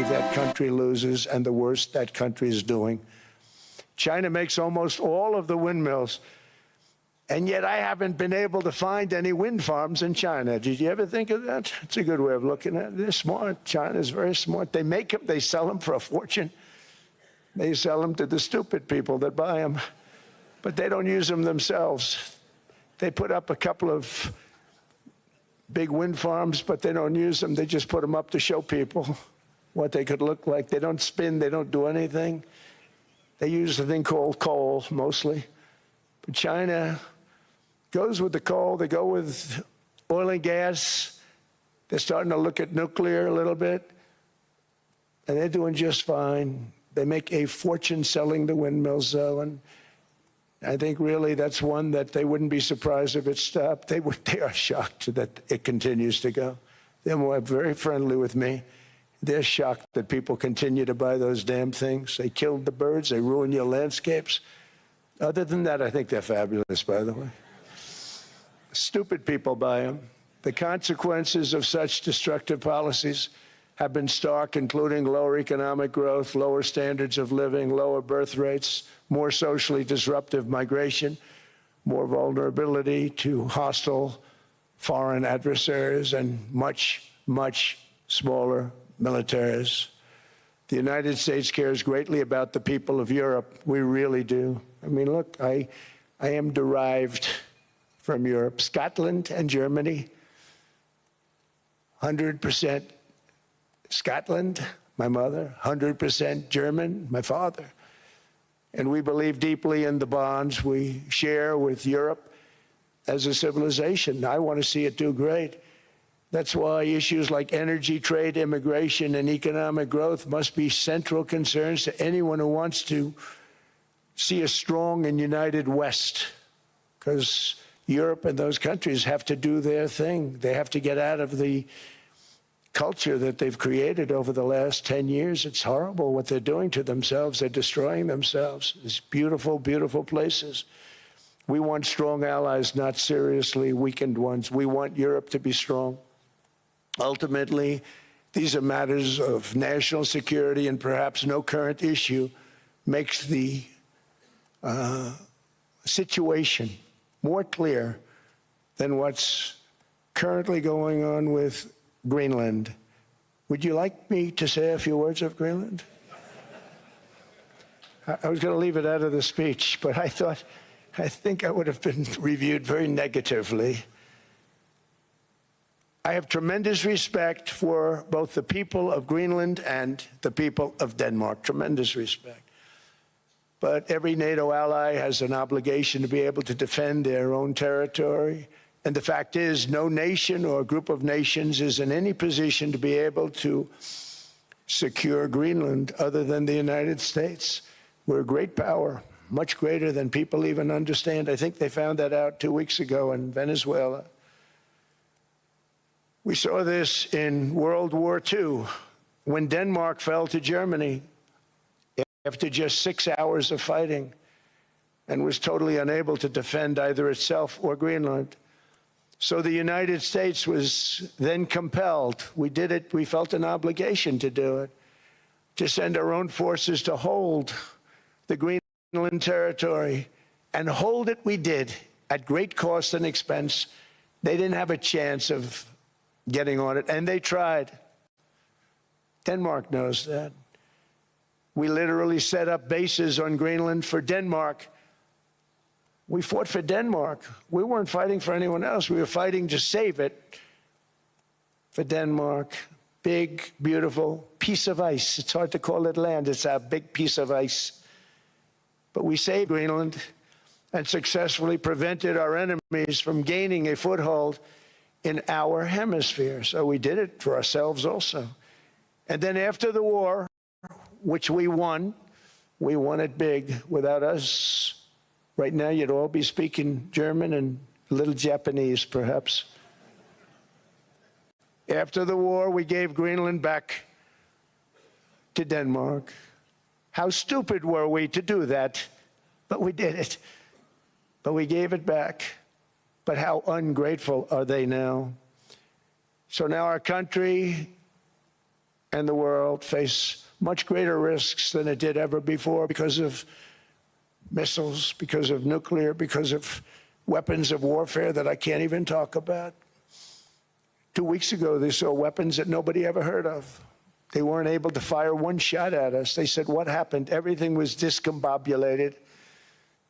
That country loses and the worst that country is doing. China makes almost all of the windmills, and yet I haven't been able to find any wind farms in China. Did you ever think of that? It's a good way of looking at it. They're smart. China's very smart. They make them, they sell them for a fortune. They sell them to the stupid people that buy them, but they don't use them themselves. They put up a couple of big wind farms, but they don't use them. They just put them up to show people what they could look like. They don't spin, they don't do anything. They use a thing called coal, mostly. But China goes with the coal, they go with oil and gas. They're starting to look at nuclear a little bit, and they're doing just fine. They make a fortune selling the windmills, though, and I think really that's one that they wouldn't be surprised if it stopped. They are shocked that it continues to go. They're very friendly with me. They're shocked that people continue to buy those damn things. They killed the birds. They ruin your landscapes. Other than that, I think they're fabulous, by the way. Stupid people buy them. The consequences of such destructive policies have been stark, including lower economic growth, lower standards of living, lower birth rates, more socially disruptive migration, more vulnerability to hostile foreign adversaries, and much, much smaller militaries. The United States cares greatly about the people of Europe. We really do. I mean, look, I am derived from Europe. Scotland and Germany, 100% Scotland, my mother, 100% German, my father. And we believe deeply in the bonds we share with Europe as a civilization. I want to see it do great. That's why issues like energy, trade, immigration, and economic growth must be central concerns to anyone who wants to see a strong and united West, because Europe and those countries have to do their thing. They have to get out of the culture that they've created over the last 10 years. It's horrible what they're doing to themselves. They're destroying themselves. These beautiful, beautiful places. We want strong allies, not seriously weakened ones. We want Europe to be strong. Ultimately, these are matters of national security, and perhaps no current issue makes the situation more clear than what's currently going on with Greenland. Would you like me to say a few words of Greenland? I was going to leave it out of the speech, but I think I would have been reviewed very negatively. I have tremendous respect for both the people of Greenland and the people of Denmark, tremendous respect. But every NATO ally has an obligation to be able to defend their own territory. And the fact is, no nation or group of nations is in any position to be able to secure Greenland other than the United States. We're a great power, much greater than people even understand. I think they found that out 2 weeks ago in Venezuela. We saw this in World War II, when Denmark fell to Germany after just 6 hours of fighting and was totally unable to defend either itself or Greenland. So the United States was then compelled, we did it, we felt an obligation to do it, to send our own forces to hold the Greenland territory, and hold it we did at great cost and expense. They didn't have a chance of getting on it, and they tried. Denmark knows that. We literally set up bases on Greenland for Denmark. We fought for Denmark. We weren't fighting for anyone else. We were fighting to save it for Denmark. Big, beautiful piece of ice. It's hard to call it land. It's a big piece of ice. But we saved Greenland and successfully prevented our enemies from gaining a foothold in our hemisphere. So we did it for ourselves also. And then after the war, which we won it big. Without us, right now you'd all be speaking German and a little Japanese, perhaps. After the war, we gave Greenland back to Denmark. How stupid were we to do that? But we did it. But we gave it back. But how ungrateful are they now? So now our country and the world face much greater risks than it did ever before because of missiles, because of nuclear, because of weapons of warfare that I can't even talk about. 2 weeks ago, they saw weapons that nobody ever heard of. They weren't able to fire one shot at us. They said, what happened? Everything was discombobulated.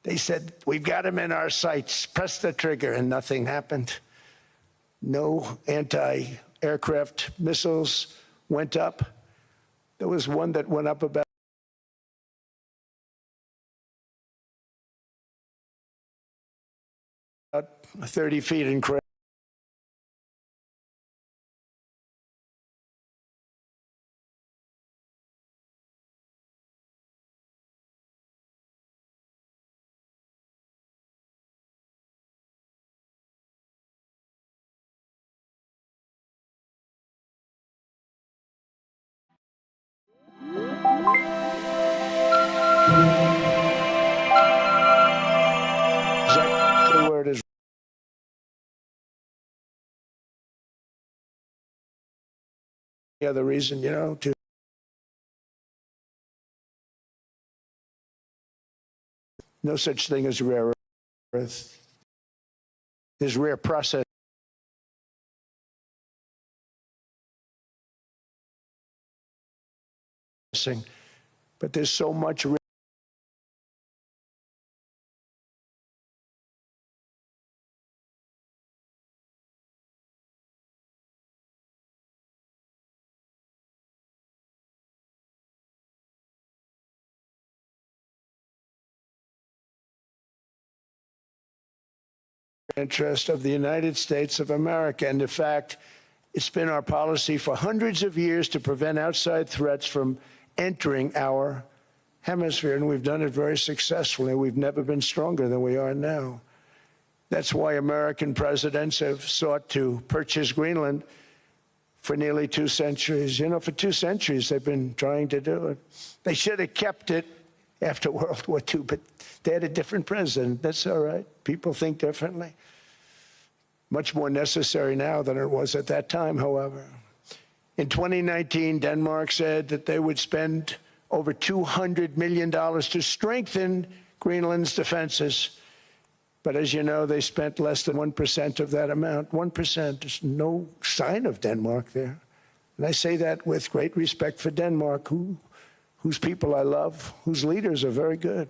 They said, we've got them in our sights. Press the trigger, and nothing happened. No anti-aircraft missiles went up. There was one that went up about 30 feet and crashed. Exactly where it is. The other reason, to no such thing as rare earth. There's rare processing. But there's so much interest of the United States of America. And in fact, it's been our policy for hundreds of years to prevent outside threats from entering our hemisphere, and we've done it very successfully. We've never been stronger than we are now. That's why American presidents have sought to purchase Greenland for nearly 2 centuries. For 2 centuries they've been trying to do it. They should have kept it after World War II, but they had a different president. That's all right. People think differently. Much more necessary now than it was at that time, however. In 2019, Denmark said that they would spend over $200 million to strengthen Greenland's defenses. But as you know, they spent less than 1% of that amount. 1%. There's no sign of Denmark there. And I say that with great respect for Denmark, whose people I love, whose leaders are very good.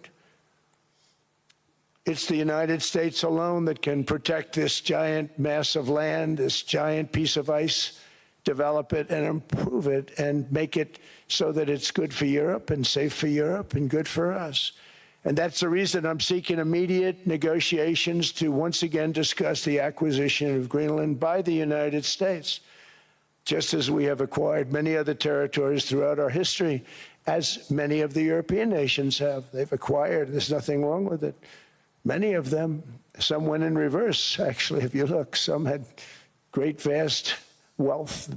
It's the United States alone that can protect this giant mass of land, this giant piece of ice, develop it and improve it and make it so that it's good for Europe and safe for Europe and good for us. And that's the reason I'm seeking immediate negotiations to once again discuss the acquisition of Greenland by the United States, just as we have acquired many other territories throughout our history, as many of the European nations have. They've acquired, there's nothing wrong with it. Many of them, some went in reverse, actually, if you look. Some had great, vast wealth,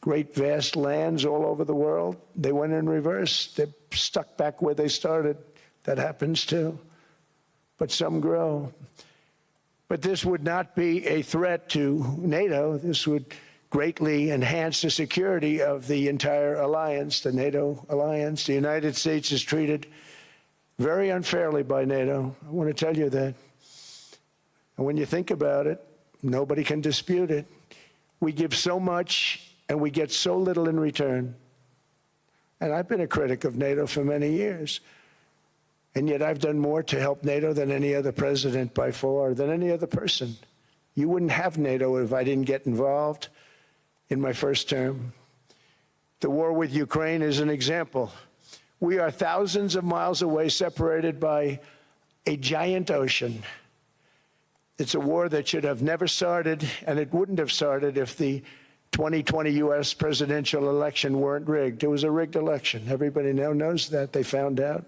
great, vast lands all over the world. They went in reverse. They're stuck back where they started. That happens too. But some grow. But this would not be a threat to NATO. This would greatly enhance the security of the entire alliance, the NATO alliance. The United States is treated very unfairly by NATO. I want to tell you that. And when you think about it, nobody can dispute it. We give so much and we get so little in return. And I've been a critic of NATO for many years. And yet I've done more to help NATO than any other president by far, than any other person. You wouldn't have NATO if I didn't get involved in my first term. The war with Ukraine is an example. We are thousands of miles away, separated by a giant ocean. It's a war that should have never started, and it wouldn't have started if the 2020 U.S. presidential election weren't rigged. It was a rigged election. Everybody now knows that. They found out.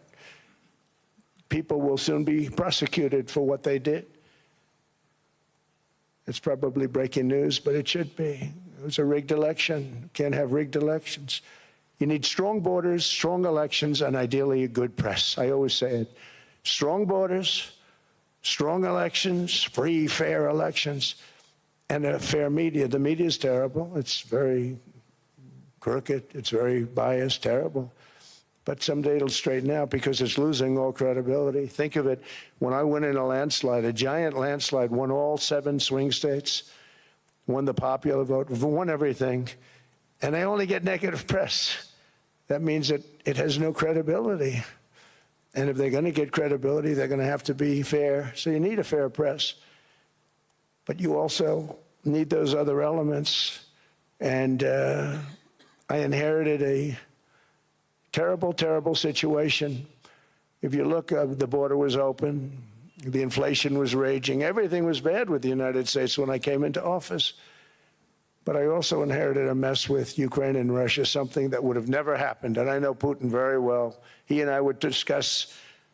People will soon be prosecuted for what they did. It's probably breaking news, but it should be. It was a rigged election. You can't have rigged elections. You need strong borders, strong elections, and ideally a good press. I always say it. Strong borders, strong elections, free, fair elections, and a fair media. The media is terrible. It's very crooked. It's very biased, terrible. But someday it'll straighten out because it's losing all credibility. Think of it, when I went in a landslide, a giant landslide, won all 7 swing states, won the popular vote, won everything, and I only get negative press. That means that it has no credibility. And if they're going to get credibility, they're going to have to be fair. So you need a fair press. But you also need those other elements. And I inherited a terrible, terrible situation. If you look, the border was open, the inflation was raging, everything was bad with the United States when I came into office. But I also inherited a mess with Ukraine and Russia, something that would have never happened. And I know Putin very well. He and I would discuss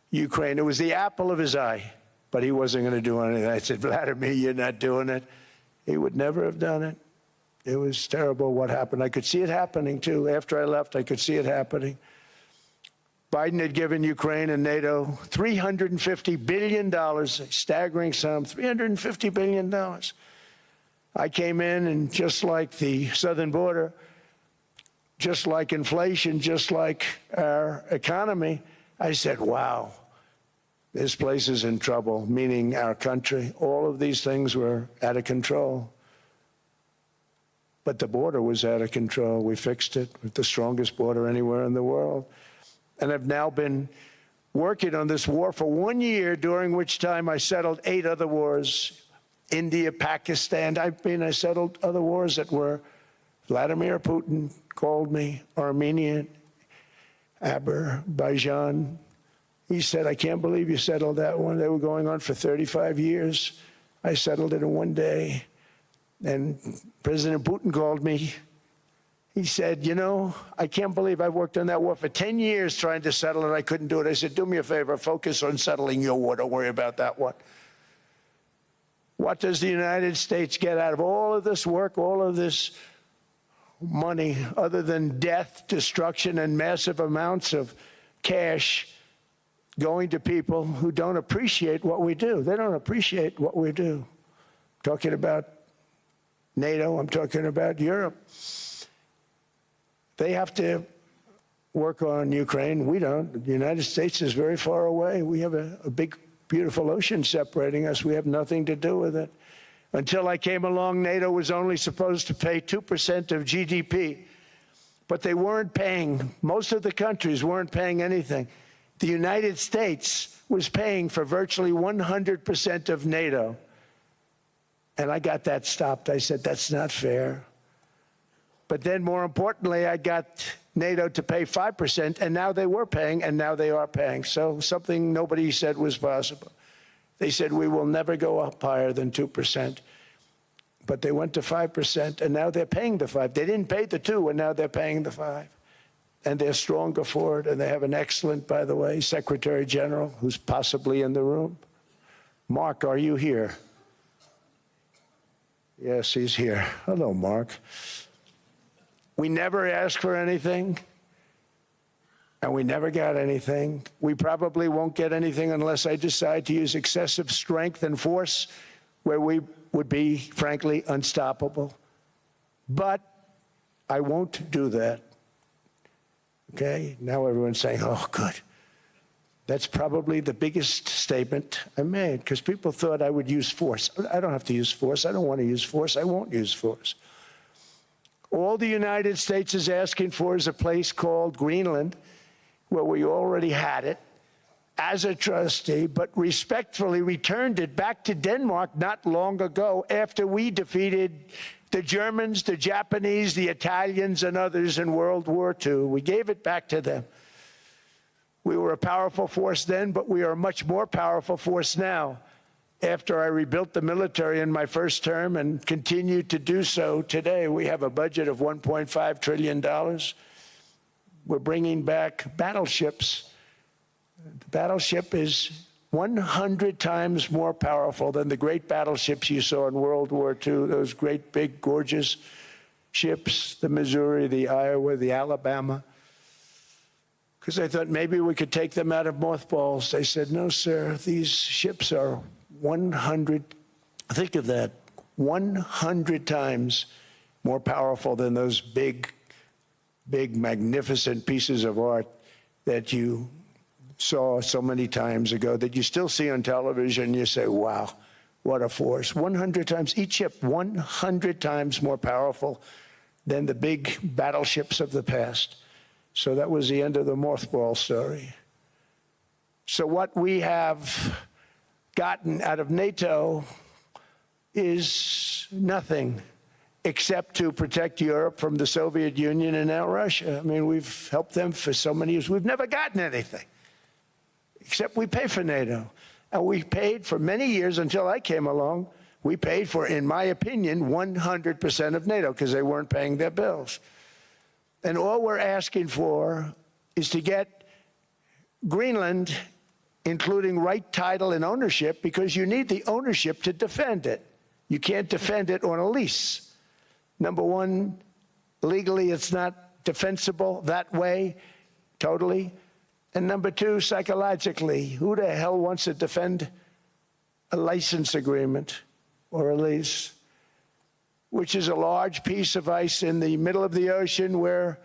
Ukraine. It was the apple of his eye, but he wasn't going to do anything. I said, Vladimir, you're not doing it. He would never have done it. It was terrible what happened. I could see it happening, too. After I left, I could see it happening. Biden had given Ukraine and NATO $350 billion, a staggering sum, $350 billion. I came in, and just like the southern border, just like inflation, just like our economy, I said, wow, this place is in trouble, meaning our country. All of these things were out of control. But the border was out of control. We fixed it with the strongest border anywhere in the world. And I've now been working on this war for 1 year, during which time I settled 8 other wars. India, Pakistan. I settled other wars that were Vladimir Putin called me, Armenia, Azerbaijan. He said, I can't believe you settled that one. They were going on for 35 years. I settled it in 1 day. And President Putin called me. He said, you know, I can't believe I've worked on that war for 10 years trying to settle it. I couldn't do it. I said, do me a favor, focus on settling your war. Don't worry about that one. What does the United States get out of all of this work, all of this money, other than death, destruction, and massive amounts of cash going to people who don't appreciate what we do? They don't appreciate what we do. I'm talking about NATO, I'm talking about Europe. They have to work on Ukraine. We don't. The United States is very far away. We have a big, beautiful ocean separating us. We have nothing to do with it. Until I came along, NATO was only supposed to pay 2% of GDP. But they weren't paying. Most of the countries weren't paying anything. The United States was paying for virtually 100% of NATO. And I got that stopped. I said, that's not fair. But then, more importantly, I got NATO to pay 5%, and now they were paying, and now they are paying. So something nobody said was possible. They said, we will never go up higher than 2%. But they went to 5%, and now they're paying the 5. They didn't pay the 2, and now they're paying the 5. And they're stronger for it, and they have an excellent, by the way, Secretary General, who's possibly in the room. Mark, are you here? Yes, he's here. Hello, Mark. We never asked for anything, and we never got anything. We probably won't get anything unless I decide to use excessive strength and force, where we would be, frankly, unstoppable. But I won't do that. Okay? Now everyone's saying, oh, good. That's probably the biggest statement I made, because people thought I would use force. I don't have to use force. I don't want to use force. I won't use force. All the United States is asking for is a place called Greenland, where we already had it as a trustee, but respectfully returned it back to Denmark not long ago after we defeated the Germans, the Japanese, the Italians, and others in World War II. We gave it back to them. We were a powerful force then, but we are a much more powerful force now. After I rebuilt the military in my first term and continue to do so today, we have a budget of $1.5 trillion. We're bringing back battleships. The battleship is 100 times more powerful than the great battleships you saw in World War II, those great, big, gorgeous ships, the Missouri, the Iowa, the Alabama. Because I thought maybe we could take them out of mothballs. They said, no, sir, these ships are 100, think of that, 100 times more powerful than those big, magnificent pieces of art that you saw so many times ago, that you still see on television. You say, wow, what a force. 100 times, each ship 100 times more powerful than the big battleships of the past. So that was the end of the mothball story. So what we have gotten out of NATO is nothing except to protect Europe from the Soviet Union and now Russia. I mean, we've helped them for so many years. We've never gotten anything, except we pay for NATO. And we paid for many years until I came along. We paid for, in my opinion, 100% of NATO because they weren't paying their bills. And all we're asking for is to get Greenland, including right title and ownership, because you need the ownership to defend it. You can't defend it on a lease. Number one, legally it's not defensible that way, totally. And number two, psychologically, who the hell wants to defend a license agreement or a lease, which is a large piece of ice in the middle of the ocean where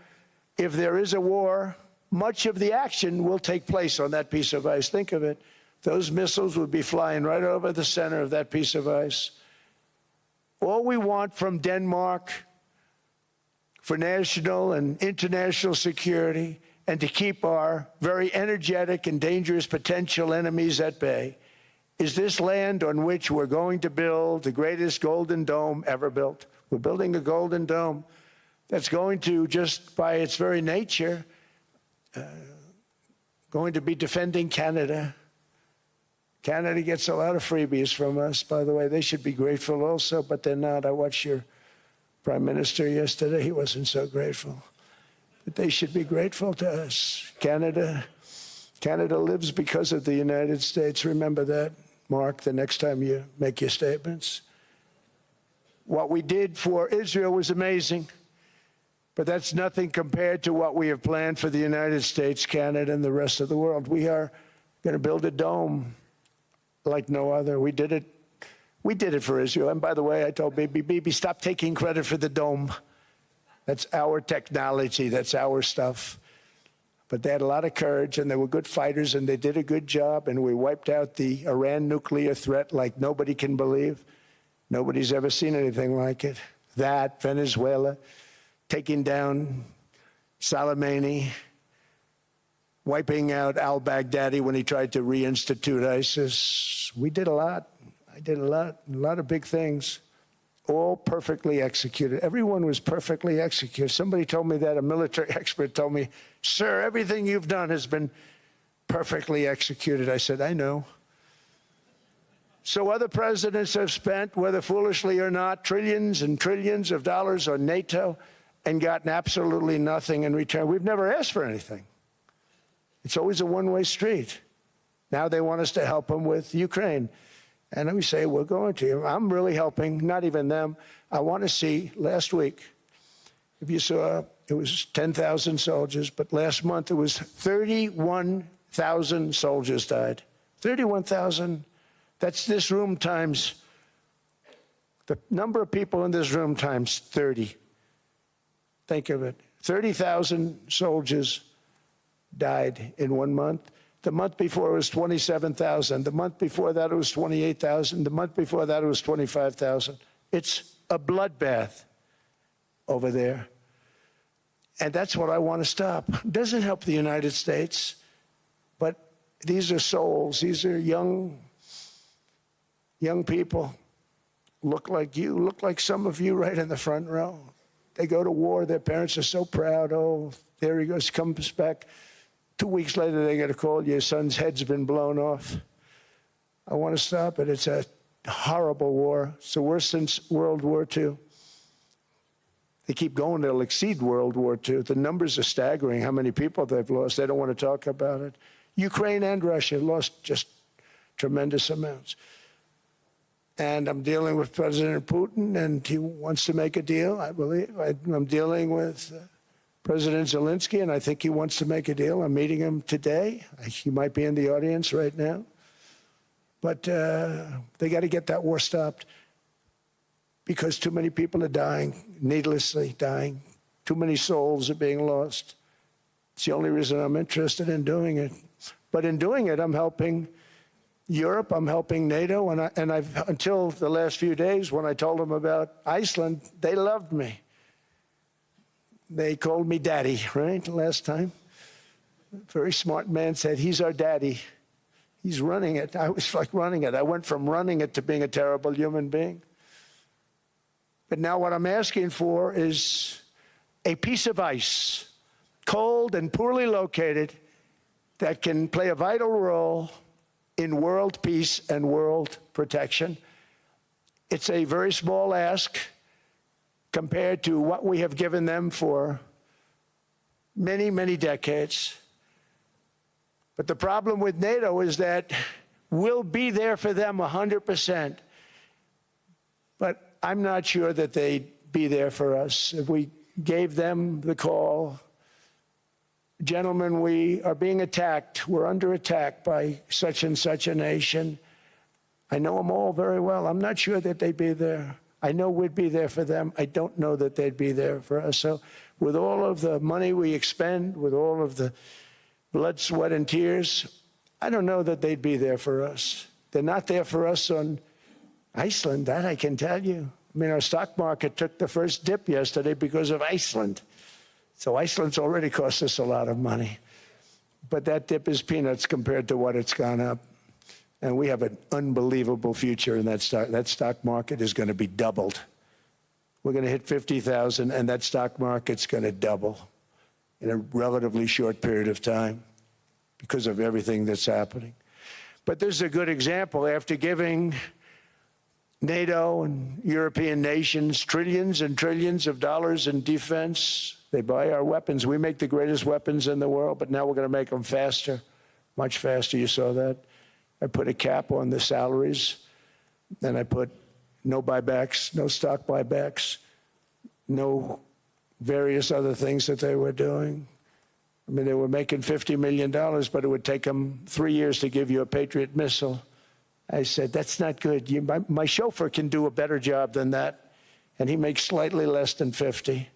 if there is a war, much of the action will take place on that piece of ice. Think of it. Those missiles would be flying right over the center of that piece of ice. All we want from Denmark for national and international security and to keep our very energetic and dangerous potential enemies at bay is this land on which we're going to build the greatest golden dome ever built. We're building a golden dome that's going to, just by its very nature, going to be defending Canada. Canada gets a lot of freebies from us, by the way. They should be grateful also, but they're not. I watched your Prime Minister yesterday. He wasn't so grateful. But they should be grateful to us. Canada lives because of the United States. Remember that, Mark, the next time you make your statements. What we did for Israel was amazing, but that's nothing compared to what we have planned for the United States, Canada, and the rest of the world. We are going to build a dome like no other. We did it for Israel. And by the way, I told Bibi, stop taking credit for the dome. That's our technology. That's our stuff. But they had a lot of courage, and they were good fighters, and they did a good job, and we wiped out the Iran nuclear threat like nobody can believe. Nobody's ever seen anything like it. That, Venezuela, taking down Soleimani, wiping out al-Baghdadi when he tried to reinstitute ISIS. We did a lot. I did a lot of big things, all perfectly executed. Everyone was perfectly executed. Somebody told me that, a military expert told me, sir, everything you've done has been perfectly executed. I said, I know. So other presidents have spent, whether foolishly or not, trillions and trillions of dollars on NATO and gotten absolutely nothing in return. We've never asked for anything. It's always a one-way street. Now they want us to help them with Ukraine. And we say, we're going to. I'm really helping, not even them. I want to see, last week, if you saw, it was 10,000 soldiers, but last month it was 31,000 soldiers died. 31,000. That's this room times, the number of people in this room times 30. Think of it. 30,000 soldiers died in 1 month. The month before it was 27,000. The month before that it was 28,000. The month before that it was 25,000. It's a bloodbath. over there. And that's what I want to stop. It doesn't help the United States, but these are souls. These are young people. Look like you, look like some of you right in the front row. They go to war. Their parents are so proud. Oh, there he goes, comes back. 2 weeks later, they get a call, your son's head's been blown off. I want to stop it. It's a horrible war. It's the worst since World War II. They keep going, they'll exceed World War II. The numbers are staggering, how many people they've lost. They don't want to talk about it. Ukraine and Russia lost just tremendous amounts. And I'm dealing with President Putin, and he wants to make a deal, I believe. I'm dealing with President Zelensky, and I think he wants to make a deal. I'm meeting him today. He might be in the audience right now. But they got to get that war stopped because too many people are dying, needlessly dying. Too many souls are being lost. It's the only reason I'm interested in doing it. But in doing it, I'm helping Europe, I'm helping NATO, and I've until the last few days when I told them about Iceland, they loved me. They called me daddy, right, last time. A very smart man said, he's our daddy. He's running it. I was like running it. I went from running it to being a terrible human being. But now what I'm asking for is a piece of ice, cold and poorly located, that can play a vital role in world peace and world protection. It's a very small ask compared to what we have given them for many, many decades. But the problem with NATO is that we'll be there for them 100%. But I'm not sure that they'd be there for us. If we gave them the call, gentlemen, we are being attacked. We're under attack by such and such a nation. I know them all very well. I'm not sure that they'd be there. I know we'd be there for them. I don't know that they'd be there for us. So with all of the money we expend, with all of the blood, sweat, and tears, I don't know that they'd be there for us. They're not there for us on Iceland, that I can tell you. I mean, our stock market took the first dip yesterday because of Iceland. So Iceland's already cost us a lot of money. But that dip is peanuts compared to what it's gone up. And we have an unbelievable future in that stock. That stock market is going to be doubled. We're going to hit 50,000, and that stock market's going to double in a relatively short period of time because of everything that's happening. But this is a good example. After giving NATO and European nations trillions and trillions of dollars in defense, they buy our weapons. We make the greatest weapons in the world, but now we're going to make them faster, much faster. You saw that. I put a cap on the salaries. Then I put no buybacks, no stock buybacks, no various other things that they were doing. I mean, they were making $50 million, but it would take them 3 years to give you a Patriot missile. I said, that's not good. My chauffeur can do a better job than that, and he makes slightly less than 50.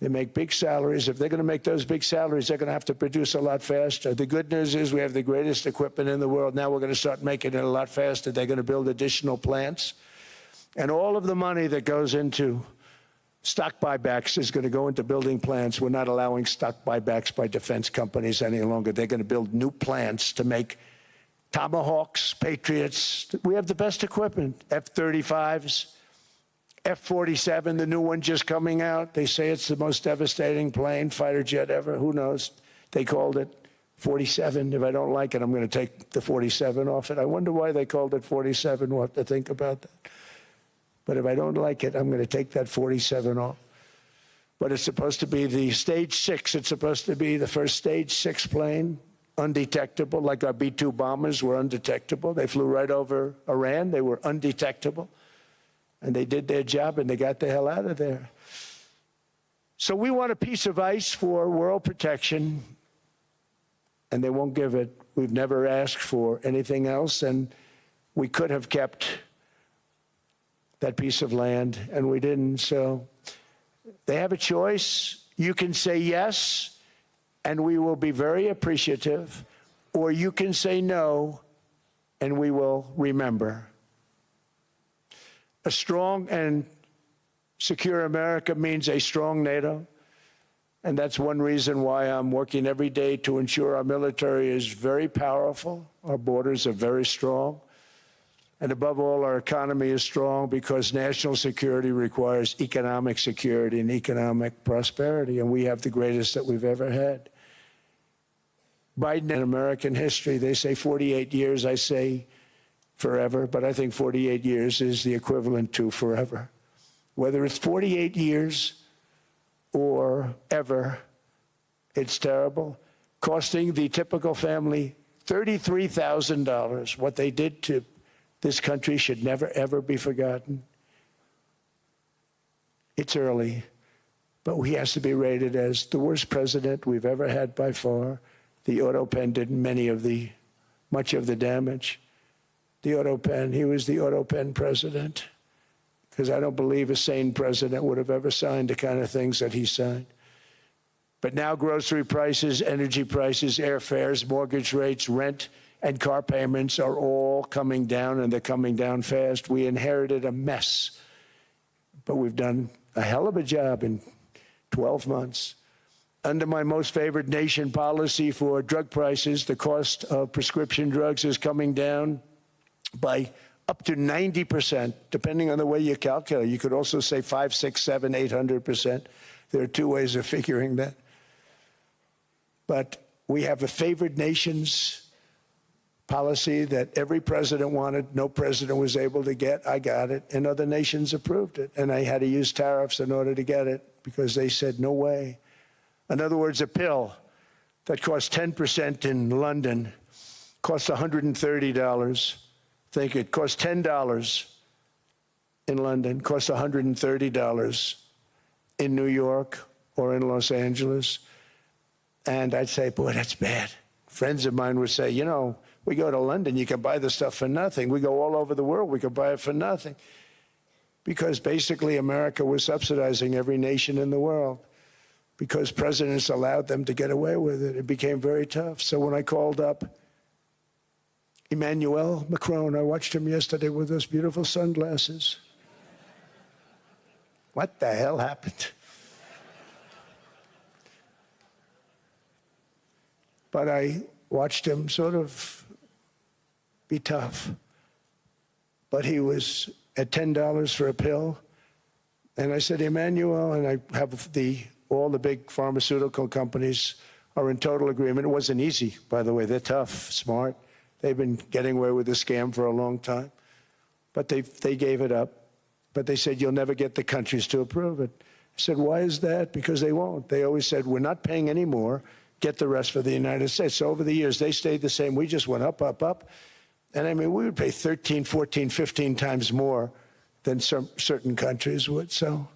They make big salaries. If they're going to make those big salaries, they're going to have to produce a lot faster. The good news is we have the greatest equipment in the world. Now we're going to start making it a lot faster. They're going to build additional plants. And all of the money that goes into stock buybacks is going to go into building plants. We're not allowing stock buybacks by defense companies any longer. They're going to build new plants to make Tomahawks, Patriots. We have the best equipment, F-35s. F-47, the new one just coming out. They say it's the most devastating plane, fighter jet ever. Who knows? They called it 47. If I don't like it, I'm going to take the 47 off it. I wonder why they called it 47. We'll have to think about that. But if I don't like it, I'm going to take that 47 off. But it's supposed to be the Stage 6. It's supposed to be the first Stage 6 plane, undetectable, like our B-2 bombers were undetectable. They flew right over Iran. They were undetectable. And they did their job, and they got the hell out of there. So we want a piece of ice for world protection, and they won't give it. We've never asked for anything else, and we could have kept that piece of land, and we didn't. So they have a choice. You can say yes, and we will be very appreciative, or you can say no, and we will remember. A strong and Secure America means a strong NATO. And that's one reason why I'm working every day to ensure our military is very powerful, our borders are very strong, and above all, our economy is strong because national security requires economic security and economic prosperity, and we have the greatest that we've ever had. Biden in American history, they say 48 years, I say forever, but I think 48 years is the equivalent to forever. Whether it's 48 years or ever, it's terrible, costing the typical family $33,000. What they did to this country should never, ever be forgotten. It's early, but he has to be rated as the worst president we've ever had by far. The auto pen did much of the damage. The auto pen, he was the auto pen president, because I don't believe a sane president would have ever signed the kind of things that he signed. But now grocery prices, energy prices, airfares, mortgage rates, rent, and car payments are all coming down, and they're coming down fast. We inherited a mess, but we've done a hell of a job in 12 months. Under my most favored nation policy for drug prices, the cost of prescription drugs is coming down by up to 90%, depending on the way you calculate. You could also say 5, 6, 7, 800%. There are two ways of figuring that. But we have a favored nations policy that every president wanted, no president was able to get. I got it, and other nations approved it. And I had to use tariffs in order to get it because they said, no way. In other words, a pill that costs 10% in London costs $130. Think it costs $10 in London, costs $130 in New York or in Los Angeles. And I'd say, boy, that's bad. Friends of mine would say, you know, we go to London, you can buy the stuff for nothing. We go all over the world, we can buy it for nothing. Because basically America was subsidizing every nation in the world because presidents allowed them to get away with it. It became very tough. So when I called up Emmanuel Macron, I watched him yesterday with those beautiful sunglasses. What the hell happened? But I watched him sort of be tough. But he was at $10 for a pill. And I said, Emmanuel, and I have all the big pharmaceutical companies are in total agreement. It wasn't easy, by the way. They're tough, smart. They've been getting away with the scam for a long time. But they gave it up. But they said, you'll never get the countries to approve it. I said, why is that? Because they won't. They always said, we're not paying any more. Get the rest for the United States. So over the years, they stayed the same. We just went up, up, up. And I mean, we would pay 13, 14, 15 times more than certain countries would. So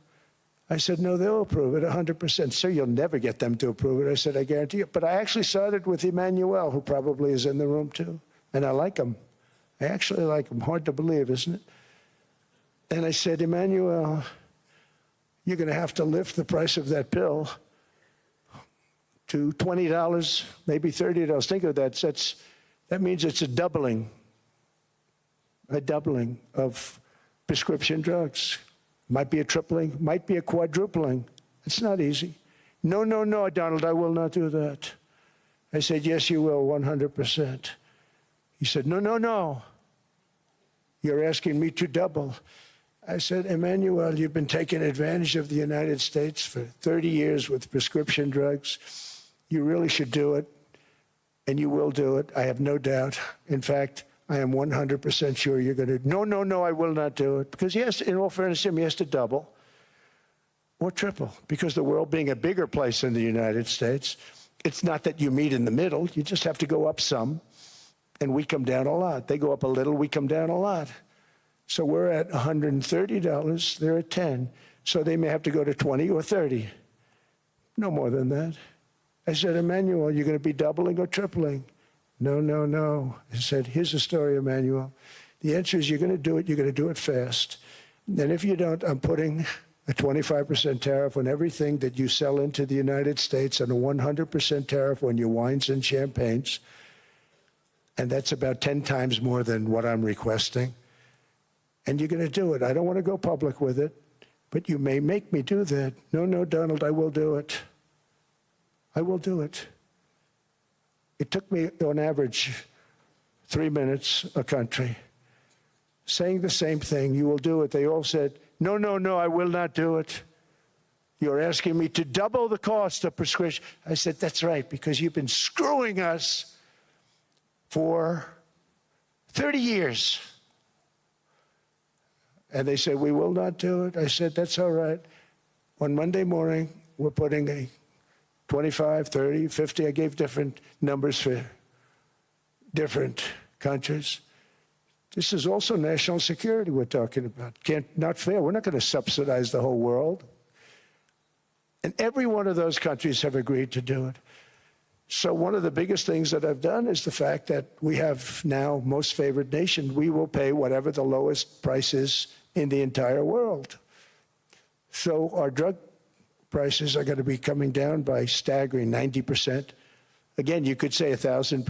I said, no, they'll approve it 100%. Sir, you'll never get them to approve it. I said, I guarantee you. But I actually started with Emmanuel, who probably is in the room too. And I like him. I actually like him. Hard to believe, isn't it? And I said, Emmanuel, you're going to have to lift the price of that pill to $20, maybe $30. Think of that. That means it's a doubling of prescription drugs. Might be a tripling, might be a quadrupling. It's not easy. No, no, no, Donald, I will not do that. I said, yes, you will, 100%. He said, no, no, no. You're asking me to double. I said, Emmanuel, you've been taking advantage of the United States for 30 years with prescription drugs. You really should do it, and you will do it. I have no doubt. In fact, I am 100% sure you're going to. No, no, no, I will not do it. Because yes, in all fairness to him, he has to double or triple. Because the world being a bigger place than the United States, it's not that you meet in the middle. You just have to go up some, and we come down a lot. They go up a little, we come down a lot. So we're at $130, they're at 10. So they may have to go to 20 or 30. No more than that. I said, Emmanuel, you're going to be doubling or tripling? No, no, no. I said, here's the story, Emmanuel. The answer is you're going to do it. You're going to do it fast. And if you don't, I'm putting a 25% tariff on everything that you sell into the United States and a 100% tariff on your wines and champagnes. And that's about 10 times more than what I'm requesting. And you're going to do it. I don't want to go public with it, but you may make me do that. No, no, Donald, I will do it. I will do it. It took me, on average, 3 minutes a country, saying the same thing. You will do it. They all said, no, no, no, I will not do it. You're asking me to double the cost of prescription. I said, that's right, because you've been screwing us for 30 years. And they said, we will not do it. I said, that's all right. On Monday morning, we're putting a 25, 30, 50, I gave different numbers for different countries. This is also national security we're talking about. Not fair. We're not going to subsidize the whole world. And every one of those countries have agreed to do it. So one of the biggest things that I've done is the fact that we have now most favored nation. We will pay whatever the lowest price is in the entire world. So our drug prices are going to be coming down by staggering 90%. Again, you could say 1,000%,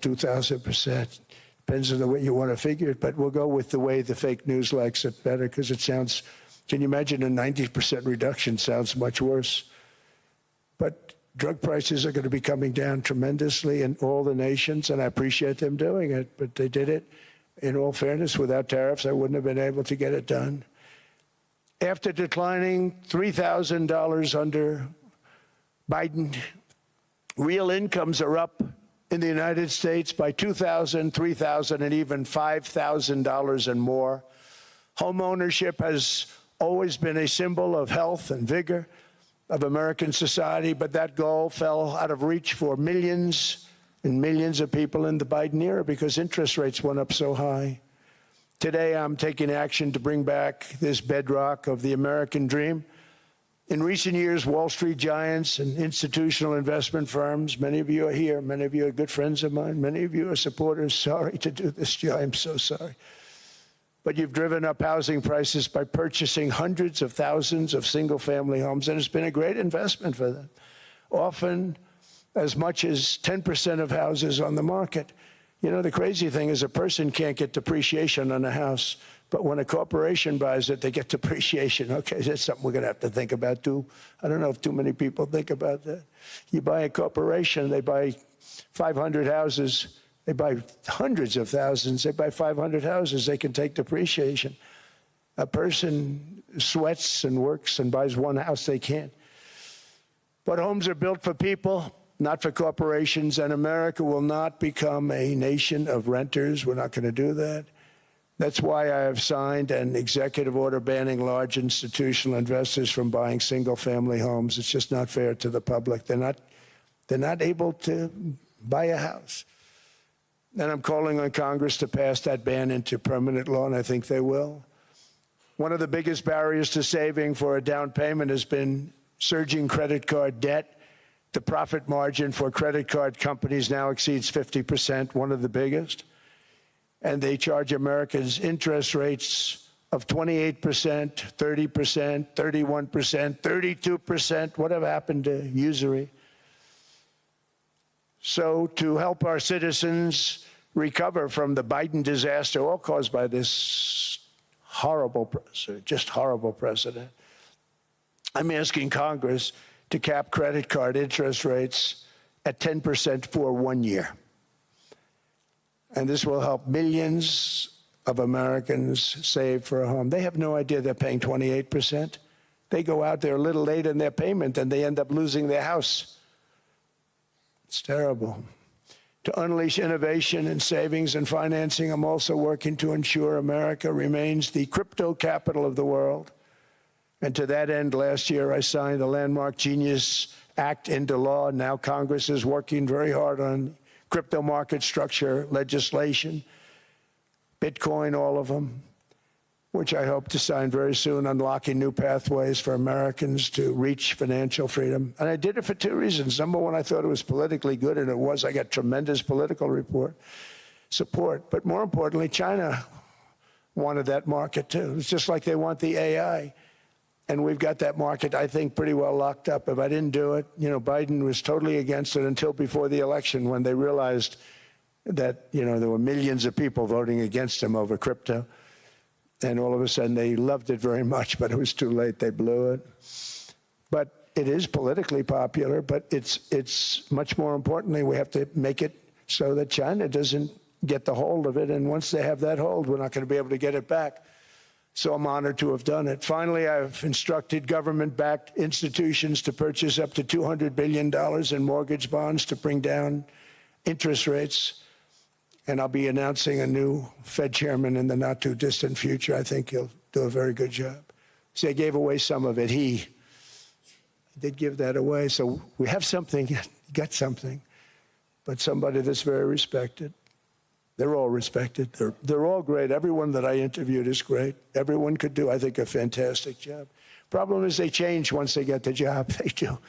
2,000%. Depends on the way you want to figure it, but we'll go with the way the fake news likes it better because it sounds, can you imagine a 90% reduction sounds much worse. But drug prices are going to be coming down tremendously in all the nations, and I appreciate them doing it, but they did it. In all fairness, without tariffs, I wouldn't have been able to get it done. After declining $3,000 under Biden, real incomes are up in the United States by $2,000, $3,000, and even $5,000 and more. Home ownership has always been a symbol of health and vigor of American society, but that goal fell out of reach for millions and millions of people in the Biden era because interest rates went up so high. Today, I'm taking action to bring back this bedrock of the American dream. In recent years, Wall Street giants and institutional investment firms, many of you are here, many of you are good friends of mine, many of you are supporters. Sorry to do this to you, I'm so sorry. But you've driven up housing prices by purchasing hundreds of thousands of single-family homes, and it's been a great investment for them. Often as much as 10% of houses on the market. You know, the crazy thing is a person can't get depreciation on a house, but when a corporation buys it, they get depreciation. Okay, that's something we're going to have to think about, too. I don't know if too many people think about that. You buy a corporation, they buy 500 houses. They buy hundreds of thousands. They buy 500 houses. They can take depreciation. A person sweats and works and buys one house, they can't. But homes are built for people, not for corporations, and America will not become a nation of renters. We're not going to do that. That's why I have signed an executive order banning large institutional investors from buying single-family homes. It's just not fair to the public. They're not able to buy a house. And I'm calling on Congress to pass that ban into permanent law, and I think they will. One of the biggest barriers to saving for a down payment has been surging credit card debt. The profit margin for credit card companies now exceeds 50%, one of the biggest. And they charge Americans interest rates of 28%, 30%, 31%, 32%. Whatever happened to usury? So to help our citizens recover from the Biden disaster, all caused by this horrible president, just horrible president, I'm asking Congress to cap credit card interest rates at 10% for 1 year. And this will help millions of Americans save for a home. They have no idea they're paying 28%. They go out there a little late in their payment and they end up losing their house. It's terrible. To unleash innovation in savings and financing, I'm also working to ensure America remains the crypto capital of the world. And to that end, last year, I signed the landmark Genius Act into law. Now Congress is working very hard on crypto market structure legislation, Bitcoin, all of them, which I hope to sign very soon, unlocking new pathways for Americans to reach financial freedom. And I did it for two reasons. Number one, I thought it was politically good, and it was. I got tremendous political support. But more importantly, China wanted that market, too. It's just like they want the AI. And we've got that market, I think, pretty well locked up. If I didn't do it, you know, Biden was totally against it until before the election when they realized that, you know, there were millions of people voting against him over crypto. And all of a sudden, they loved it very much, but it was too late. They blew it. But it is politically popular, but it's much more importantly, we have to make it so that China doesn't get the hold of it. And once they have that hold, we're not going to be able to get it back. So I'm honored to have done it. Finally, I've instructed government-backed institutions to purchase up to $200 billion in mortgage bonds to bring down interest rates. And I'll be announcing a new Fed chairman in the not-too-distant future. I think he'll do a very good job. See, I gave away some of it. He did give that away. So we have something, got something, but somebody that's very respected. They're all respected. They're all great. Everyone that I interviewed is great. Everyone could do, I think, a fantastic job. Problem is they change once they get the job. They do.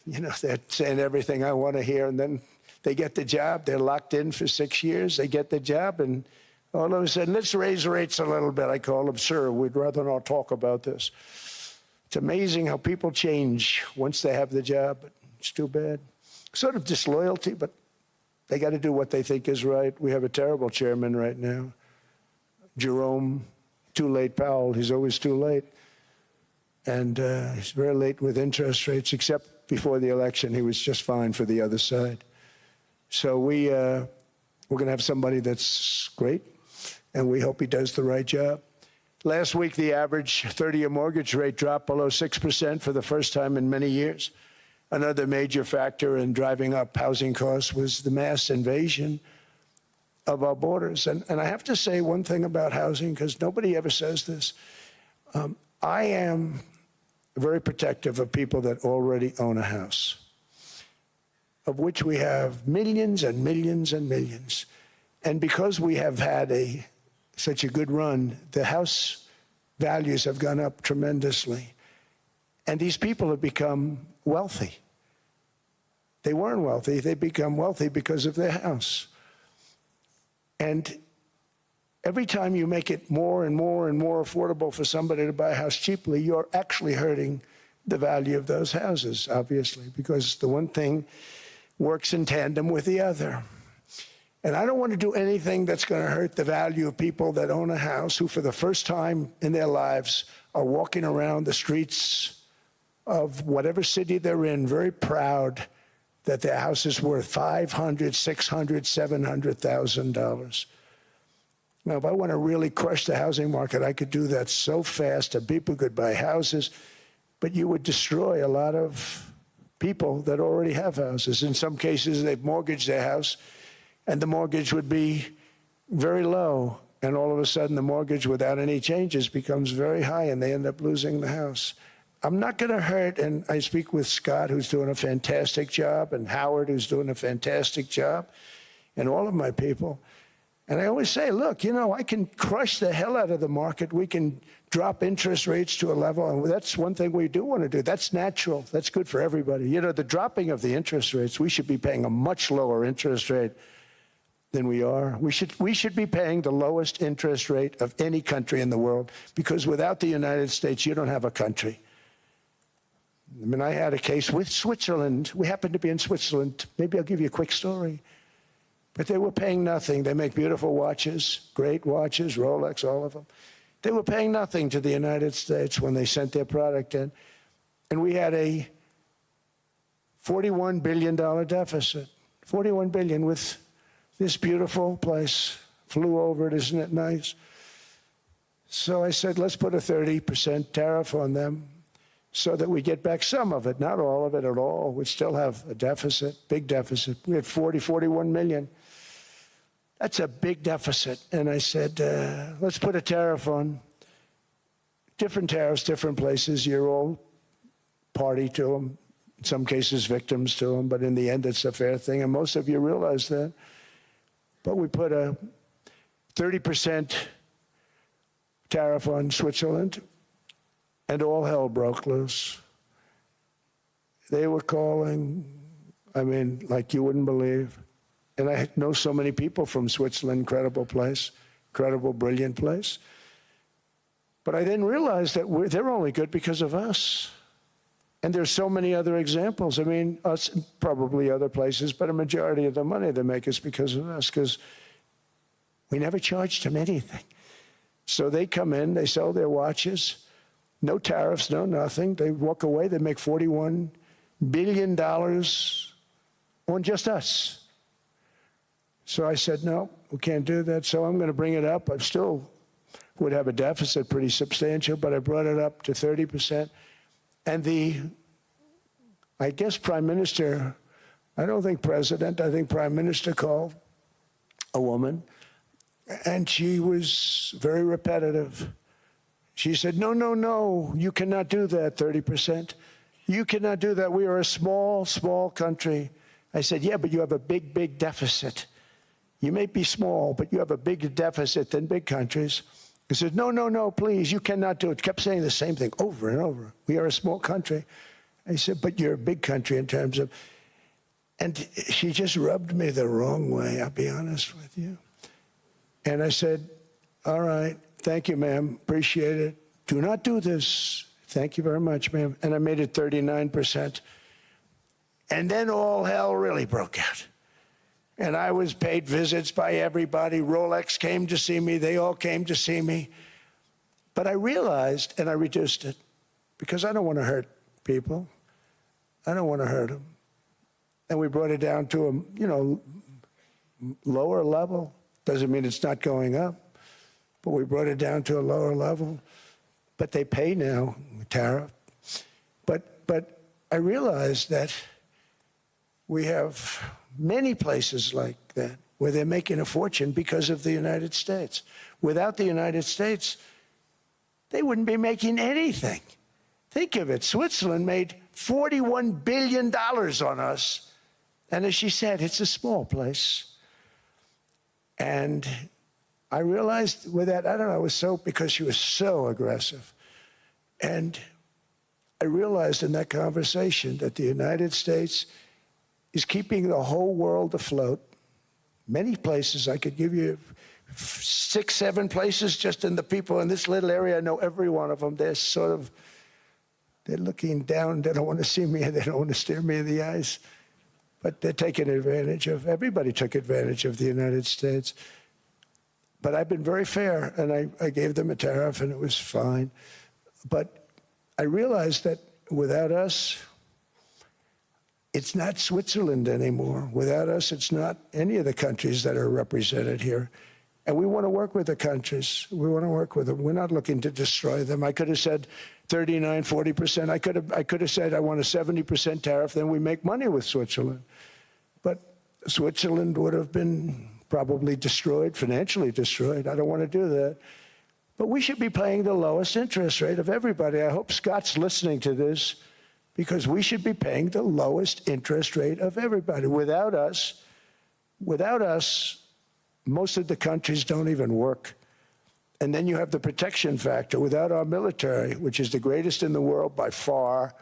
You know, they're saying everything I want to hear, and then they get the job. They're locked in for 6 years. They get the job, and all of a sudden, let's raise rates a little bit. I call them, sir, we'd rather not talk about this. It's amazing how people change once they have the job, but it's too bad. Sort of disloyalty, but they got to do what they think is right. We have a terrible chairman right now. Jerome, too late Powell. He's always too late. And he's very late with interest rates, except before the election. He was just fine for the other side. So we're going to have somebody that's great, and we hope he does the right job. Last week, the average 30-year mortgage rate dropped below 6% for the first time in many years. Another major factor in driving up housing costs was the mass invasion of our borders. And I have to say one thing about housing, because nobody ever says this. I am very protective of people that already own a house, of which we have millions and millions and millions. And because we have had such a good run, the house values have gone up tremendously. And these people have become wealthy. They weren't wealthy. They become wealthy because of their house. And every time you make it more and more and more affordable for somebody to buy a house cheaply, you're actually hurting the value of those houses, obviously, because the one thing works in tandem with the other. And I don't want to do anything that's going to hurt the value of people that own a house, who for the first time in their lives are walking around the streets of whatever city they're in, very proud that their house is worth $500,000, $600,000, $700,000. Now, if I want to really crush the housing market, I could do that so fast, and people could buy houses, but you would destroy a lot of people that already have houses. In some cases, they've mortgaged their house, and the mortgage would be very low, and all of a sudden, the mortgage without any changes becomes very high, and they end up losing the house. I'm not going to hurt, and I speak with Scott, who's doing a fantastic job, and Howard, who's doing a fantastic job, and all of my people. And I always say, look, you know, I can crush the hell out of the market. We can drop interest rates to a level, and that's one thing we do want to do. That's natural. That's good for everybody. You know, the dropping of the interest rates, we should be paying a much lower interest rate than we are. We should be paying the lowest interest rate of any country in the world, because without the United States, you don't have a country. I mean, I had a case with Switzerland. We happened to be in Switzerland. Maybe I'll give you a quick story. But they were paying nothing. They make beautiful watches, great watches, Rolex, all of them. They were paying nothing to the United States when they sent their product in. And we had a $41 billion deficit. $41 billion with this beautiful place. Flew over it, isn't it nice? So I said, let's put a 30% tariff on them, so that we get back some of it, not all of it at all. We still have a deficit, big deficit. We had 41 million. That's a big deficit. And I said, let's put a tariff on. Different tariffs, different places. You're all party to them. In some cases, victims to them. But in the end, it's a fair thing. And most of you realize that. But we put a 30% tariff on Switzerland, and all hell broke loose. They were calling, I mean, like you wouldn't believe. And I know so many people from Switzerland, incredible place, incredible, brilliant place. But I didn't realize that they're only good because of us. And there's so many other examples. I mean, us, probably other places, but a majority of the money they make is because of us, because we never charged them anything. So they come in, they sell their watches, no tariffs, no nothing. They walk away, they make $41 billion on just us. So I said, no, we can't do that. So I'm going to bring it up. I still would have a deficit pretty substantial, but I brought it up to 30%. And I guess Prime Minister, I don't think President, I think Prime Minister called a woman, and she was very repetitive. She said, no, no, no, you cannot do that, 30%. You cannot do that. We are a small, small country. I said, yeah, but you have a big, big deficit. You may be small, but you have a bigger deficit than big countries. He said, no, no, no, please, you cannot do it. Kept saying the same thing over and over. We are a small country. I said, but you're a big country in terms of, and she just rubbed me the wrong way, I'll be honest with you. And I said, all right, thank you, ma'am, appreciate it. Do not do this. Thank you very much, ma'am. And I made it 39%. And then all hell really broke out. And I was paid visits by everybody. Rolex came to see me. They all came to see me. But I realized, and I reduced it, because I don't want to hurt people. I don't want to hurt them. And we brought it down to a, lower level. Doesn't mean it's not going up, but we brought it down to a lower level. But they pay now, tariff. But I realized that we have many places like that where they're making a fortune because of the United States. Without the United States, they wouldn't be making anything. Think of it. Switzerland made $41 billion on us. And as she said, it's a small place. And I realized with that, I don't know, it was so, because she was so aggressive. And I realized in that conversation that the United States is keeping the whole world afloat. Many places, I could give you 6, 7 places just in the people in this little area. I know every one of them. They're looking down. They don't want to see me. They don't want to stare me in the eyes. But they're taking advantage of, everybody took advantage of the United States. But I've been very fair, and I gave them a tariff, and it was fine. But I realized that without us, it's not Switzerland anymore. Without us, it's not any of the countries that are represented here. And we want to work with the countries. We want to work with them. We're not looking to destroy them. I could have said 39, 40%. I could have said I want a 70% tariff, then we make money with Switzerland. But Switzerland would have been probably destroyed, financially destroyed. I don't want to do that. But we should be paying the lowest interest rate of everybody. I hope Scott's listening to this, because we should be paying the lowest interest rate of everybody. Without us, most of the countries don't even work. And then you have the protection factor. Without our military, which is the greatest in the world by far,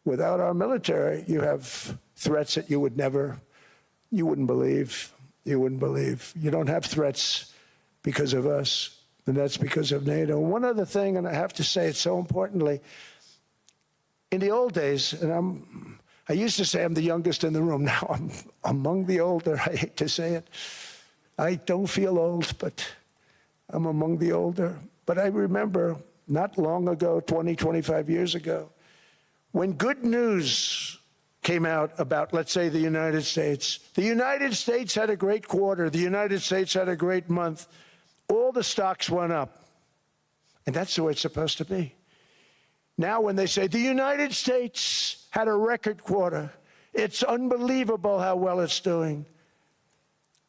without our military, you have threats that you wouldn't believe. You wouldn't believe. You don't have threats because of us, and that's because of NATO. One other thing, and I have to say it so importantly, in the old days, and I used to say I'm the youngest in the room. Now I'm among the older. I hate to say it. I don't feel old, but I'm among the older. But I remember not long ago, 20, 25 years ago, when good news came out about, let's say, the United States. The United States had a great quarter. The United States had a great month. All the stocks went up. And that's the way it's supposed to be. Now when they say the United States had a record quarter, it's unbelievable how well it's doing,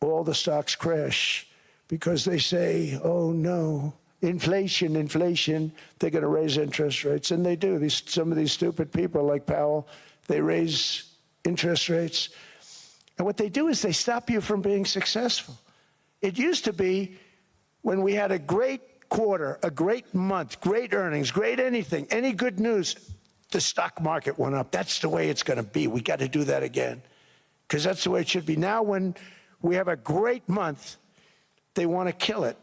all the stocks crash because they say, oh no, inflation, they're going to raise interest rates. And they do. Some of these stupid people like Powell, they raise interest rates. And what they do is they stop you from being successful. It used to be when we had a great quarter, a great month, great earnings, great anything, any good news, the stock market went up. That's the way it's going to be. We got to do that again, because that's the way it should be. Now when we have a great month, they want to kill it.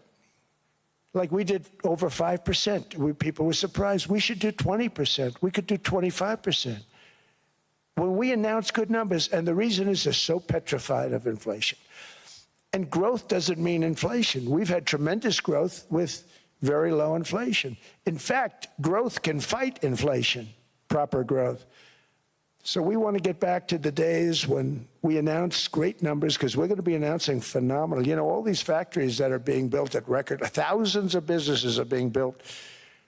Like we did over 5%. People were surprised. We should do 20%. We could do 25%. When we announce good numbers, and the reason is they're so petrified of inflation. And growth doesn't mean inflation. We've had tremendous growth with very low inflation. In fact, growth can fight inflation, proper growth. So we want to get back to the days when we announce great numbers, because we're going to be announcing phenomenal. You know, all these factories that are being built at record, thousands of businesses are being built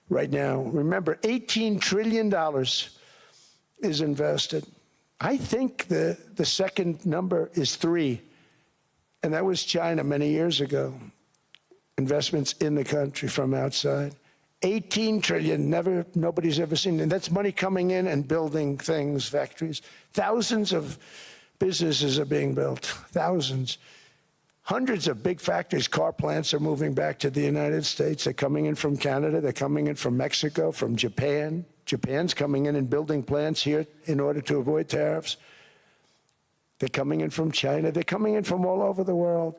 right now. Remember, $18 trillion is invested. I think the second number is 3, and that was China many years ago. Investments in the country from outside. 18 trillion, nobody's ever seen. And that's money coming in and building things, factories. Thousands of businesses are being built, thousands. Hundreds of big factories, car plants are moving back to the United States. They're coming in from Canada, they're coming in from Mexico, from Japan. Japan's coming in and building plants here in order to avoid tariffs. They're coming in from China, they're coming in from all over the world.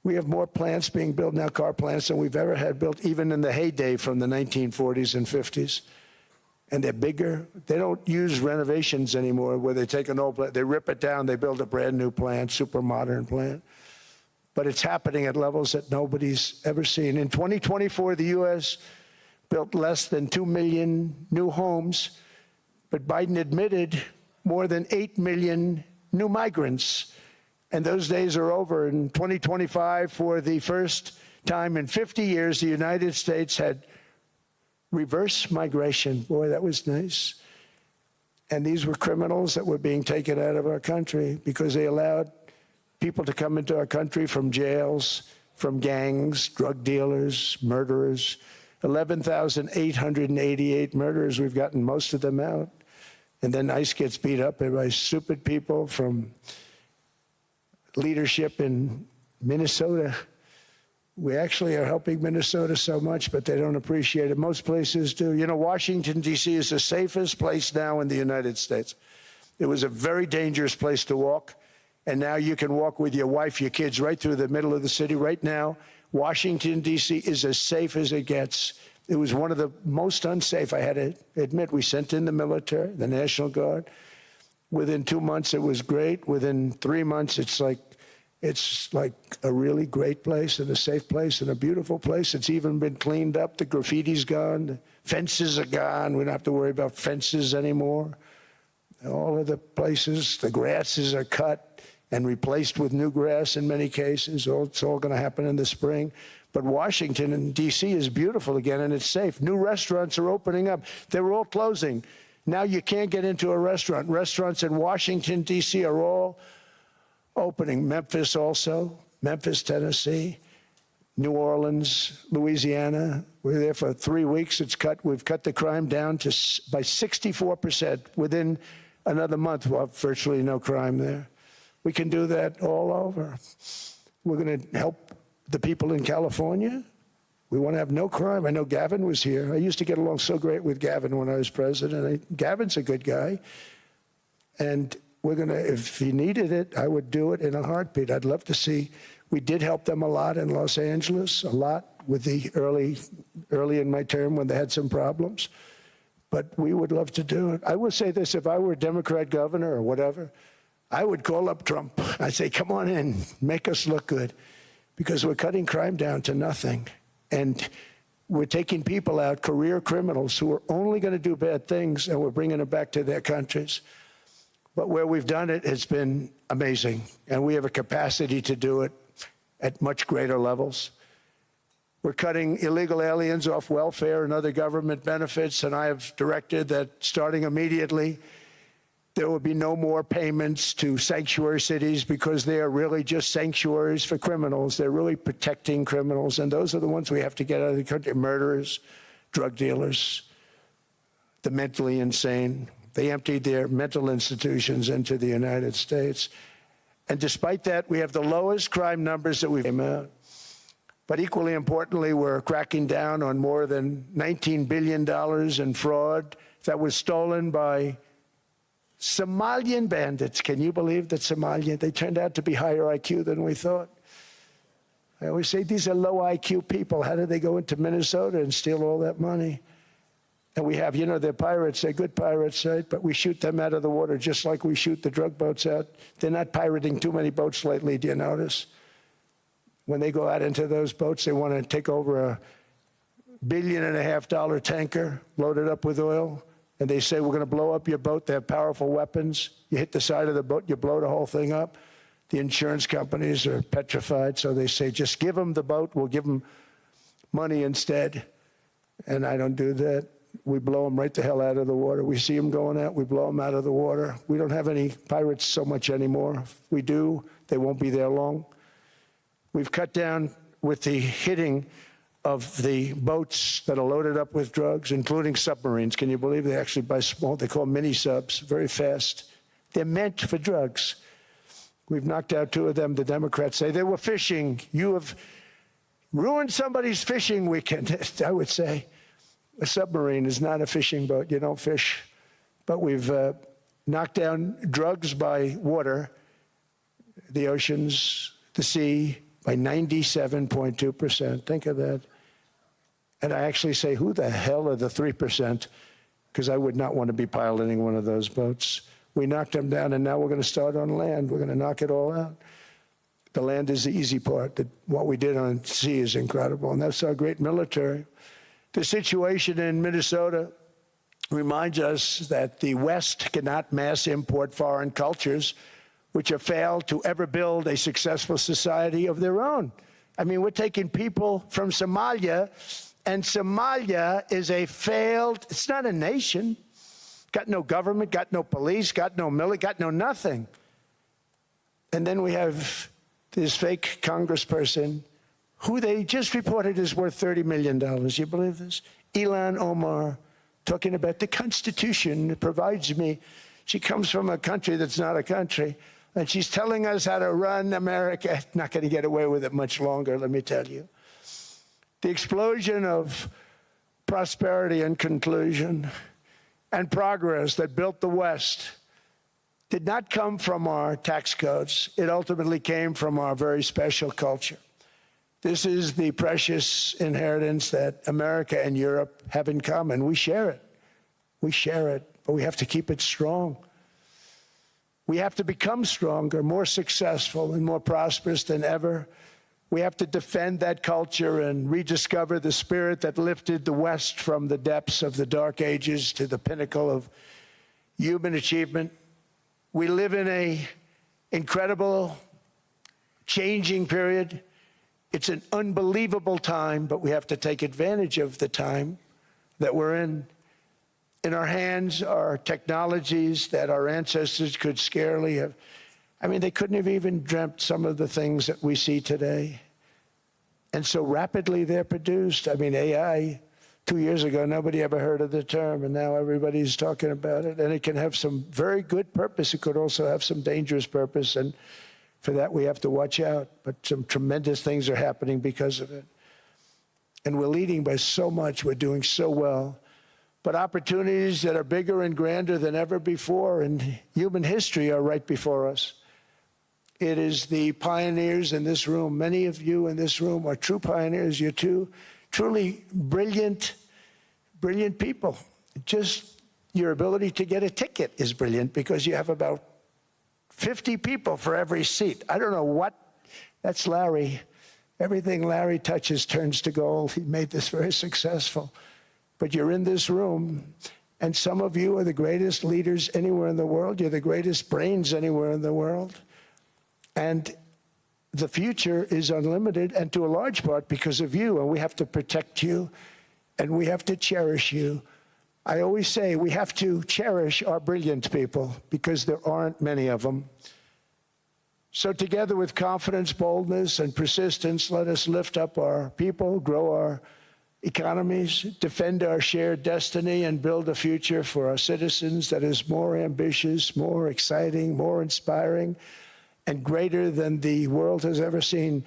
We have more plants being built now, car plants, than we've ever had built, even in the heyday from the 1940s and 50s. And they're bigger. They don't use renovations anymore where they take an old plant, they rip it down, they build a brand new plant, super modern plant. But it's happening at levels that nobody's ever seen. In 2024, the U.S. built less than 2 million new homes, but Biden admitted more than 8 million new migrants. And those days are over. In 2025, for the first time in 50 years, the United States had reverse migration. Boy, that was nice. And these were criminals that were being taken out of our country because they allowed people to come into our country from jails, from gangs, drug dealers, murderers. 11,888 murderers. We've gotten most of them out. And then ICE gets beat up by stupid people from leadership in Minnesota. We actually are helping Minnesota so much, but they don't appreciate it. Most places do. You know, Washington, D.C. is the safest place now in the United States. It was a very dangerous place to walk, and now you can walk with your wife, your kids, right through the middle of the city. Right now, Washington, D.C. is as safe as it gets. It was one of the most unsafe, I had to admit. We sent in the military, the National Guard. Within 2 months, it was great. Within 3 months, it's like a really great place and a safe place and a beautiful place. It's even been cleaned up. The graffiti's gone. The fences are gone. We don't have to worry about fences anymore. All of the places, the grasses are cut and replaced with new grass in many cases. It's all going to happen in the spring. But Washington and D.C. is beautiful again, and it's safe. New restaurants are opening up. They were all closing. Now you can't get into a restaurant. Restaurants in Washington, D.C. are all opening. Memphis also, Memphis, Tennessee, New Orleans, Louisiana. We're there for 3 weeks. We've cut the crime down by 64%. Within another month, we'll have virtually no crime there. We can do that all over. We're going to help the people in California. We want to have no crime. I know Gavin was here. I used to get along so great with Gavin when I was president. Gavin's a good guy. And we're going to, if he needed it, I would do it in a heartbeat. I'd love to see. We did help them a lot in Los Angeles, a lot with the early in my term when they had some problems. But we would love to do it. I will say this, if I were a Democrat governor or whatever, I would call up Trump. I'd say, come on in, make us look good, because we're cutting crime down to nothing. And we're taking people out, career criminals who are only going to do bad things, and we're bringing them back to their countries. But where we've done it, it's been amazing. And we have a capacity to do it at much greater levels. We're cutting illegal aliens off welfare and other government benefits, and I have directed that starting immediately, there will be no more payments to sanctuary cities, because they are really just sanctuaries for criminals. They're really protecting criminals, and those are the ones we have to get out of the country. Murderers, drug dealers, the mentally insane. They emptied their mental institutions into the United States. And despite that, we have the lowest crime numbers that we've came out. But equally importantly, we're cracking down on more than $19 billion in fraud that was stolen by Somalian bandits. Can you believe that they turned out to be higher IQ than we thought? I always say these are low IQ people. How did they go into Minnesota and steal all that money? And we have, you know, they're pirates, they're good pirates, right? But we shoot them out of the water just like we shoot the drug boats out. They're not pirating too many boats lately, do you notice? When they go out into those boats, they want to take over a $1.5 billion tanker loaded up with oil, and they say, we're going to blow up your boat. They have powerful weapons. You hit the side of the boat, you blow the whole thing up. The insurance companies are petrified, so they say, just give them the boat. We'll give them money instead. And I don't do that. We blow them right the hell out of the water. We see them going out, we blow them out of the water. We don't have any pirates so much anymore. If we do, they won't be there long. We've cut down with the hitting of the boats that are loaded up with drugs, including submarines. Can you believe they actually buy small, they call mini subs, very fast. They're meant for drugs. We've knocked out 2 of them. The Democrats say they were fishing. You have ruined somebody's fishing weekend, I would say. A submarine is not a fishing boat. You don't fish. But we've knocked down drugs by water, the oceans, the sea, by 97.2%. Think of that. And I actually say, who the hell are the 3%? Because I would not want to be piloting one of those boats. We knocked them down, and now we're going to start on land. We're going to knock it all out. The land is the easy part. What we did on sea is incredible, and that's our great military. The situation in Minnesota reminds us that the West cannot mass import foreign cultures, which have failed to ever build a successful society of their own. I mean, we're taking people from Somalia, and Somalia is a failed, it's not a nation. Got no government, got no police, got no military, got no nothing. And then we have this fake congressperson who they just reported is worth $30 million. You believe this? Ilhan Omar, talking about the Constitution provides me. She comes from a country that's not a country, and she's telling us how to run America. Not going to get away with it much longer, let me tell you. The explosion of prosperity and conclusion and progress that built the West did not come from our tax codes. It ultimately came from our very special culture. This is the precious inheritance that America and Europe have in common. We share it. We share it, but we have to keep it strong. We have to become stronger, more successful, and more prosperous than ever. We have to defend that culture and rediscover the spirit that lifted the West from the depths of the Dark Ages to the pinnacle of human achievement. We live in an incredible, changing period. It's an unbelievable time, but we have to take advantage of the time that we're in. In our hands are technologies that our ancestors could scarcely have. I mean, they couldn't have even dreamt some of the things that we see today. And so rapidly they're produced. I mean, AI, 2 years ago, nobody ever heard of the term, and now everybody's talking about it. And it can have some very good purpose. It could also have some dangerous purpose, and for that we have to watch out. But some tremendous things are happening because of it. And we're leading by so much. We're doing so well. But opportunities that are bigger and grander than ever before in human history are right before us. It is the pioneers in this room. Many of you in this room are true pioneers. You're truly brilliant, brilliant people. Just your ability to get a ticket is brilliant because you have about 50 people for every seat. I don't know what, that's Larry. Everything Larry touches turns to gold. He made this very successful. But you're in this room, and some of you are the greatest leaders anywhere in the world. You're the greatest brains anywhere in the world. And the future is unlimited, and to a large part because of you, and we have to protect you, and we have to cherish you. I always say we have to cherish our brilliant people because there aren't many of them. So together with confidence, boldness, and persistence, let us lift up our people, grow our economies, defend our shared destiny, and build a future for our citizens that is more ambitious, more exciting, more inspiring, and greater than the world has ever seen.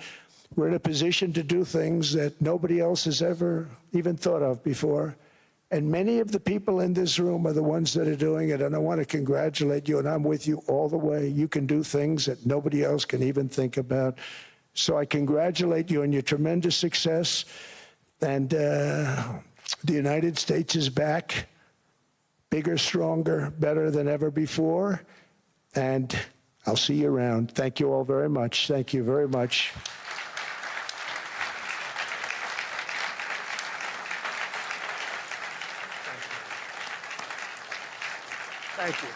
We're in a position to do things that nobody else has ever even thought of before. And many of the people in this room are the ones that are doing it, and I want to congratulate you, and I'm with you all the way. You can do things that nobody else can even think about. So I congratulate you on your tremendous success. And the United States is back, bigger, stronger, better than ever before. And I'll see you around. Thank you all very much. Thank you very much. Thank you.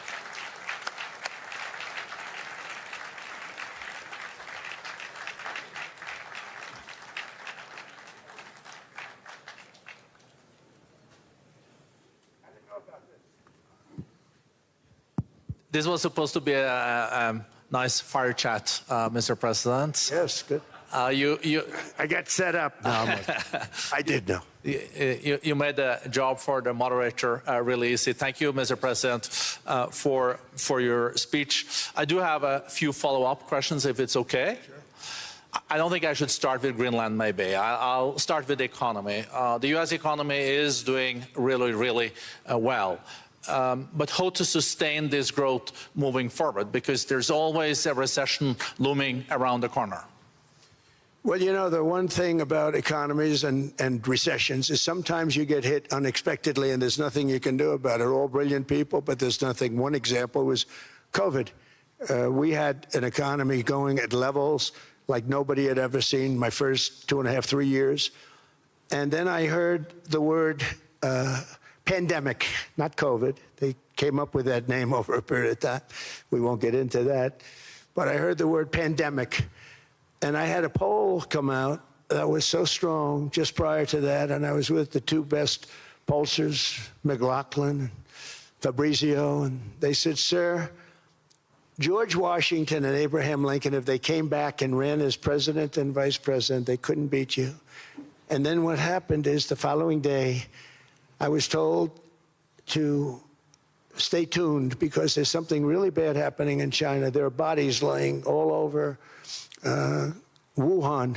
This was supposed to be a nice fire chat, Mr. President. Yes, good. I got set up. No, I did know. You made the job for the moderator really easy. Thank you, Mr. President, for your speech. I do have a few follow-up questions, if it's okay. Sure. I don't think I should start with Greenland, maybe. I'll start with the economy. The U.S. economy is doing really, really well. But how to sustain this growth moving forward? Because there's always a recession looming around the corner. Well, you know, the one thing about economies and recessions is sometimes you get hit unexpectedly and there's nothing you can do about it. All brilliant people, but there's nothing. One example was COVID. We had an economy going at levels like nobody had ever seen my first 2.5, 3 years. And then I heard the word pandemic, not COVID. They came up with that name over a period of time. We won't get into that. But I heard the word pandemic. And I had a poll come out that was so strong just prior to that, and I was with the two best pollsters, McLaughlin and Fabrizio, and they said, sir, George Washington and Abraham Lincoln, if they came back and ran as president and vice president, they couldn't beat you. And then what happened is the following day, I was told to stay tuned because there's something really bad happening in China. There are bodies laying all over Wuhan,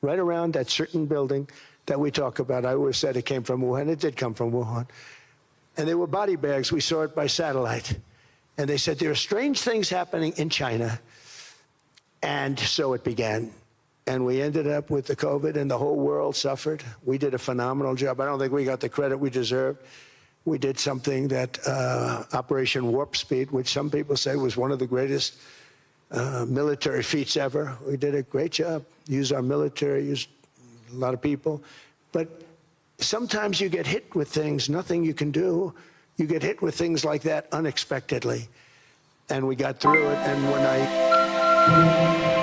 right around that certain building that we talk about. I always said it came from Wuhan. It did come from Wuhan. And they were body bags. We saw it by satellite. And they said, there are strange things happening in China. And so it began. And we ended up with the COVID, and the whole world suffered. We did a phenomenal job. I don't think we got the credit we deserved. We did something that Operation Warp Speed, which some people say was one of the greatest military feats ever. We did a great job. Used our military, used a lot of people. But sometimes you get hit with things, nothing you can do. You get hit with things like that unexpectedly. And we got through it. And when I...